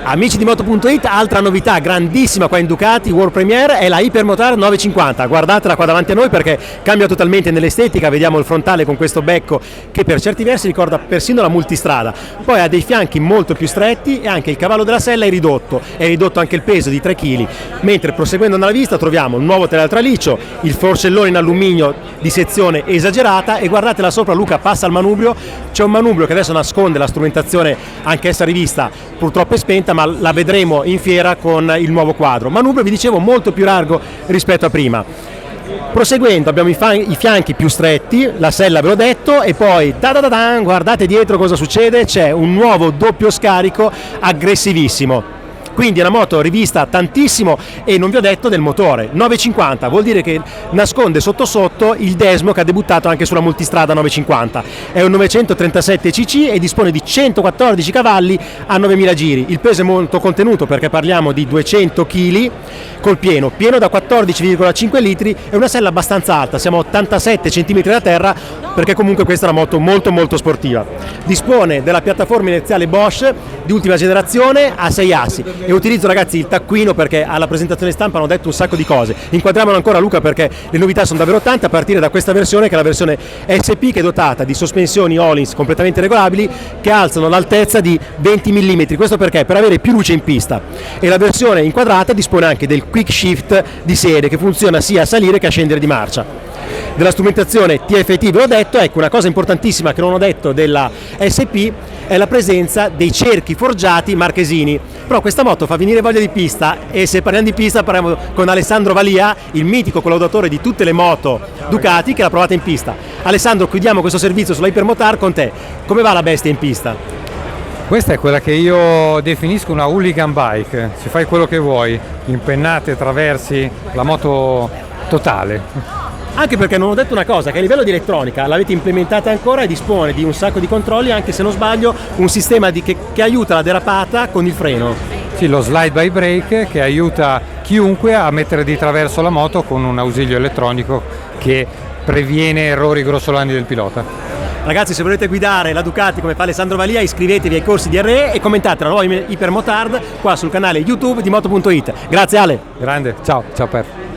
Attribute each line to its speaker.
Speaker 1: Amici di Moto.it, altra novità grandissima qua in Ducati World Premiere è la Hypermotard 950. Guardatela qua davanti a noi perché cambia totalmente nell'estetica. Vediamo il frontale con questo becco che per certi versi ricorda persino la multistrada, poi ha dei fianchi molto più stretti e anche il cavallo della sella è ridotto anche il peso di 3 kg, mentre proseguendo nella vista troviamo il nuovo teletraliccio, il forsellone in alluminio di sezione esagerata e guardatela sopra. Luca passa al manubrio, c'è un manubrio che adesso nasconde la strumentazione, anch'essa rivista purtroppo è spenta, ma la vedremo in fiera con il nuovo quadro. Manubrio, vi dicevo, molto più largo rispetto a prima. Proseguendo abbiamo i fianchi più stretti, la sella ve l'ho detto, e poi guardate dietro cosa succede, c'è un nuovo doppio scarico aggressivissimo. Quindi è una moto rivista tantissimo e non vi ho detto del motore. 950 vuol dire che nasconde sotto sotto il Desmo che ha debuttato anche sulla multistrada 950. È un 937 cc e dispone di 114 cavalli a 9000 giri. Il peso è molto contenuto perché parliamo di 200 kg col pieno da 14,5 litri e una sella abbastanza alta, siamo a 87 cm da terra perché comunque questa è una moto molto sportiva. Dispone della piattaforma inerziale Bosch di ultima generazione a 6 assi e utilizzo, ragazzi, il taccuino perché alla presentazione stampa hanno detto un sacco di cose. Inquadriamolo ancora, Luca, perché le novità sono davvero tante, a partire da questa versione che è la versione SP, che è dotata di sospensioni Öhlins completamente regolabili che alzano l'altezza di 20 mm. Questo perché? Per avere più luce in pista. E la versione inquadrata dispone anche del quick shift di serie che funziona sia a salire che a scendere di marcia. Della strumentazione TFT ve l'ho detto. Ecco, una cosa importantissima che non ho detto della SP è la presenza dei cerchi forgiati marchesini, però questa moto fa venire voglia di pista, e se parliamo di pista parliamo con Alessandro Valia, il mitico collaudatore di tutte le moto Ducati che l'ha provata in pista. Alessandro, chiudiamo questo servizio sulla Hypermotard con te. Come va la bestia in pista?
Speaker 2: Questa è quella che io definisco una hooligan bike, ci fai quello che vuoi, impennate, traversi, la moto totale.
Speaker 1: Anche perché non ho detto una cosa, che a livello di elettronica l'avete implementata ancora e dispone di un sacco di controlli, anche se non sbaglio un sistema che aiuta la derapata con il freno.
Speaker 2: Sì, lo slide by brake che aiuta chiunque a mettere di traverso la moto con un ausilio elettronico che previene errori grossolani del pilota.
Speaker 1: Ragazzi, se volete guidare la Ducati come fa Alessandro Valia, iscrivetevi ai corsi di RE e commentate la nuova Hypermotard qua sul canale YouTube di Moto.it. Grazie Ale.
Speaker 2: Grande, ciao Per.